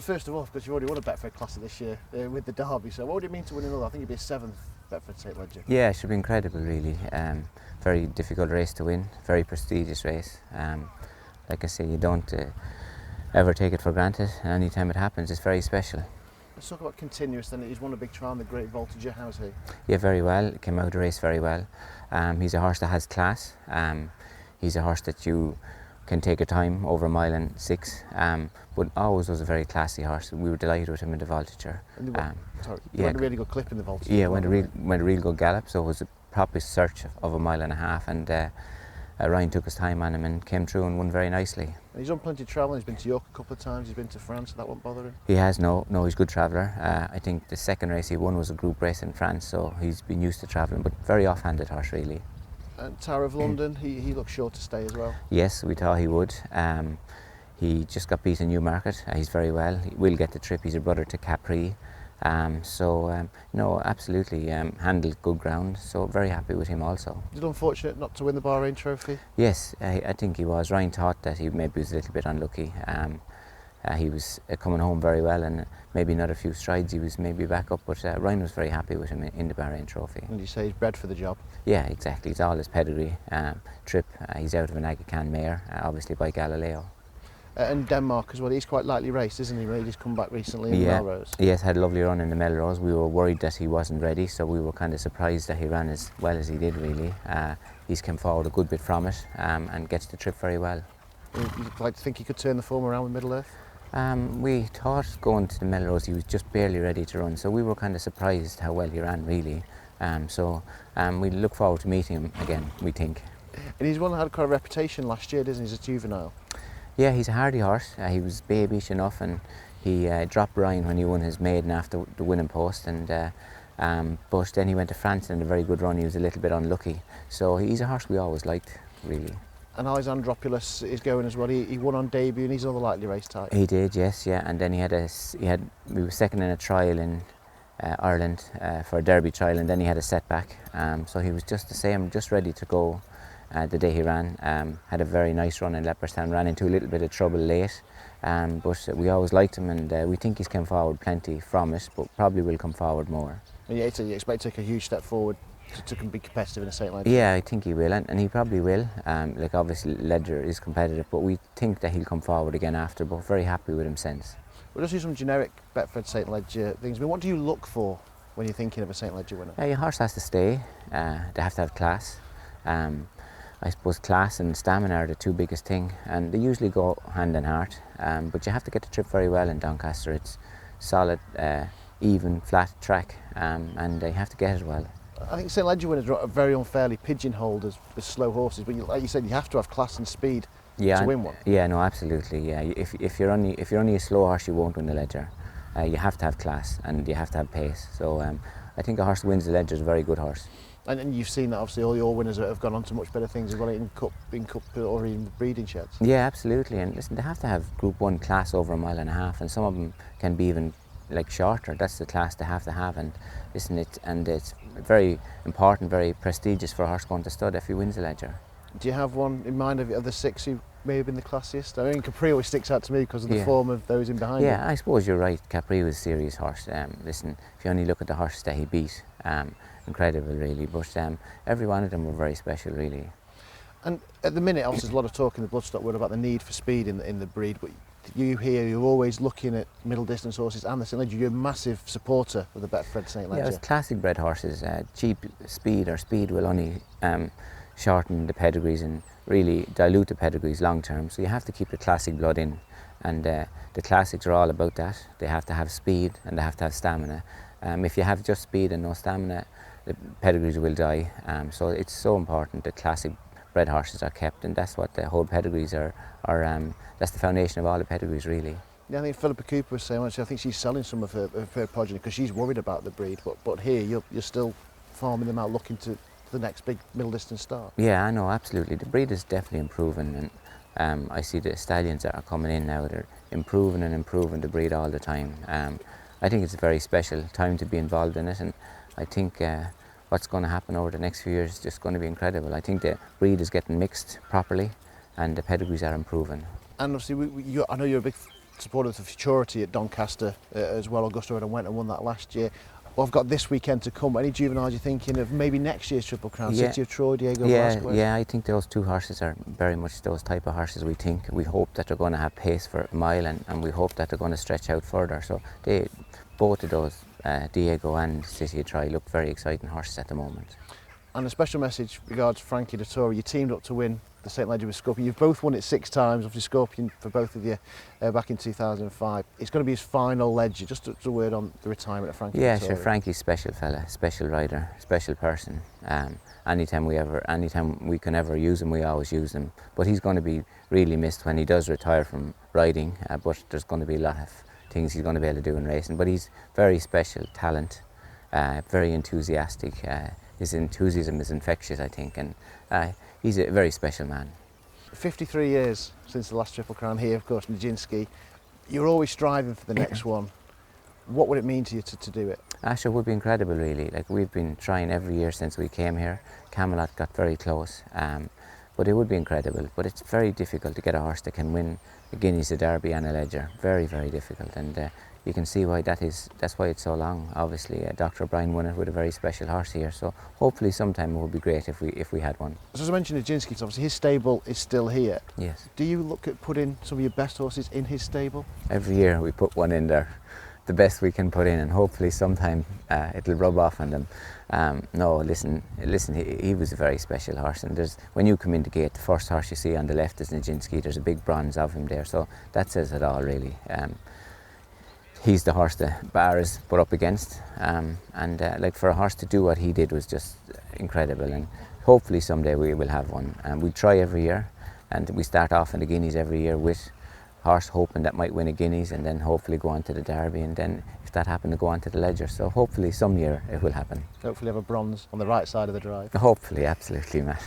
First of all, because you've already won a Betfred Classic this year with the Derby, so what would it mean to win another? I think it'd be a 7th Betfred St Leger. Yeah, it should be incredible really. Very difficult race to win, very prestigious race. Like I say, you don't ever take it for granted, and any time it happens it's very special. Let's talk about Continuous then. He's won a big trial in the Great Voltager. How's he? Yeah, very well. Came out of the race very well. He's a horse that has class. He's a horse that you can take a time over 1.6 miles, but always was a very classy horse. We were delighted with him in the Voltager. He went a really good clip in the Voltager. Yeah, went a real good gallop, so it was a proper search of 1.5 miles, and Ryan took his time on him and came through and won very nicely. And he's done plenty of travelling. He's been to York a couple of times, he's been to France, so that won't bother him? He has, no, he's a good traveller. I think the second race he won was a group race in France, so he's been used to travelling, but very off-handed horse really. And Tower of London, he looks sure to stay as well? Yes, we thought he would. He just got beat in Newmarket. He's very well. He will get the trip. He's a brother to Capri. No, absolutely handled good ground, so very happy with him also. Was it unfortunate not to win the Bahrain Trophy? Yes, I think he was. Ryan thought that he maybe was a little bit unlucky. He was coming home very well, and maybe another few strides he was maybe back up, but Ryan was very happy with him in the Bahrain Trophy. And you say he's bred for the job? Yeah, exactly. It's all his pedigree. Trip, he's out of an Aga Khan mare, obviously by Galileo. And Denmark as well, he's quite lightly raced, isn't he? He's come back recently in Melrose. Yes, had a lovely run in the Melrose. We were worried that he wasn't ready, so we were kind of surprised that he ran as well as he did really. He's come forward a good bit from it and gets the trip very well. You'd like to think he could turn the form around with Middle Earth? We thought going to the Melrose he was just barely ready to run, so we were kind of surprised how well he ran really. We look forward to meeting him again, we think. And he's one that had quite a reputation last year, doesn't he, as a juvenile? Yeah, he's a hardy horse. He was babyish enough, and he dropped Ryan when he won his maiden after the winning post, and but then he went to France in a very good run. He was a little bit unlucky, so he's a horse we always liked really. And Alexandropoulos is going as well. He won on debut, and he's another lightly raced type. He did, yes, yeah. And then we were second in a trial in Ireland for a Derby trial, and then he had a setback. So he was just the same, just ready to go. The day he ran, had a very nice run in Leopardstown, ran into a little bit of trouble late, but we always liked him, and we think he's come forward plenty from it, but probably will come forward more. And you expect to take a huge step forward to be competitive in a St Leger? Yeah, I think he will, and he probably will. Like obviously Leger is competitive, but we think that he'll come forward again after, but very happy with him since. We'll just do some generic Betfred St Leger things. I mean, what do you look for when you're thinking of a St Leger winner? Your horse has to stay, they have to have class. I suppose class and stamina are the two biggest thing, and they usually go hand in heart, but you have to get the trip very well in Doncaster. It's solid, even, flat track, and you have to get it well. I think St Leger winners are very unfairly pigeonholed as slow horses, but like you said, you have to have class and speed to win one. Yeah, no, absolutely. Yeah, if you're only a slow horse, you won't win the Leger. You have to have class and you have to have pace. So I think a horse that wins the Leger is a very good horse. And you've seen that obviously all your winners have gone on to much better things as well in cup or in breeding sheds. Yeah, absolutely. And listen, they have to have Group 1 class over 1.5 miles, and some of them can be even like shorter. That's the class they have to have. And listen, it's very important, very prestigious for a horse going to stud if he wins the Leger. Do you have one in mind of the 6 who may have been the classiest? I mean, Capri always sticks out to me because of the form of those in behind him. Yeah, I suppose you're right. Capri was a serious horse. Listen, if you only look at the horses that he beat, incredible really, but every one of them were very special really. And at the minute, obviously there's a lot of talk in the bloodstock world about the need for speed in the breed, but you're always looking at middle distance horses and the St Leger. You're a massive supporter of the Betfred St Leger. Yeah, it's classic bred horses. Cheap speed will only shorten the pedigrees and really dilute the pedigrees long term, so you have to keep the classic blood in, and the classics are all about that. They have to have speed and they have to have stamina. If you have just speed and no stamina, the pedigrees will die. So it's so important that classic bred horses are kept, and that's what the whole pedigrees are. That's the foundation of all the pedigrees really. Yeah, I think Philippa Cooper was saying, I think she's selling some of her progeny because she's worried about the breed, but here you're still farming them out, looking to the next big middle distance start. Yeah, I know, absolutely. The breed is definitely improving, and I see the stallions that are coming in now, they're improving and improving the breed all the time. I think it's a very special time to be involved in it, and I think what's going to happen over the next few years is just going to be incredible. I think the breed is getting mixed properly and the pedigrees are improving. And obviously, I know you're a big supported the Futurity at Doncaster as well. Augusta Road and went and won that last year. Well, I've got this weekend to come. Any juveniles you're thinking of maybe next year's Triple Crown? Yeah. City of Troy, Diego Yeah, Velasquez? yeah, I think those two horses are very much those type of horses we think. We hope that they're going to have pace for a mile, and we hope that they're going to stretch out further. So both of those, Diego and City of Troy, look very exciting horses at the moment. And a special message regards Frankie Dettori. You teamed up to win the St Leger with Scorpion. You've both won it 6 times, obviously Scorpion for both of you back in 2005. It's going to be his final Leger. Just a word on the retirement of Frankie Yeah, Dettori. sure, Frankie's special fella, special rider, special person. Anytime we can ever use him, we always use him. But he's going to be really missed when he does retire from riding, but there's going to be a lot of things he's going to be able to do in racing. But he's very special talent, very enthusiastic. His enthusiasm is infectious, I think, and he's a very special man. 53 years since the last Triple Crown here, of course, Nijinsky. You're always striving for the next one. What would it mean to you to do it? Sure, it would be incredible, really. Like, we've been trying every year since we came here. Camelot got very close, but it would be incredible. But it's very difficult to get a horse that can win a Guineas, a Derby and a Leger. Very, very difficult, and you can see why that is. That's why it's so long. Obviously, Dr. O'Brien won it with a very special horse here. So hopefully, sometime it would be great if we had one. So as I mentioned, Nijinsky, obviously his stable is still here. Yes. Do you look at putting some of your best horses in his stable? Every year we put one in there, the best we can put in, and hopefully sometime it'll rub off on them. No, listen, he was a very special horse, and when you come in the gate, the first horse you see on the left is Nijinsky. There's a big bronze of him there, so that says it all, really. He's the horse the bar is put up against, and like, for a horse to do what he did was just incredible, and hopefully someday we will have one. We try every year, and we start off in the Guineas every year with horse hoping that might win a Guineas, and then hopefully go on to the Derby, and then if that happened, to go on to the Leger. So hopefully some year it will happen. Hopefully have a bronze on the right side of the drive. Hopefully, absolutely, Matt.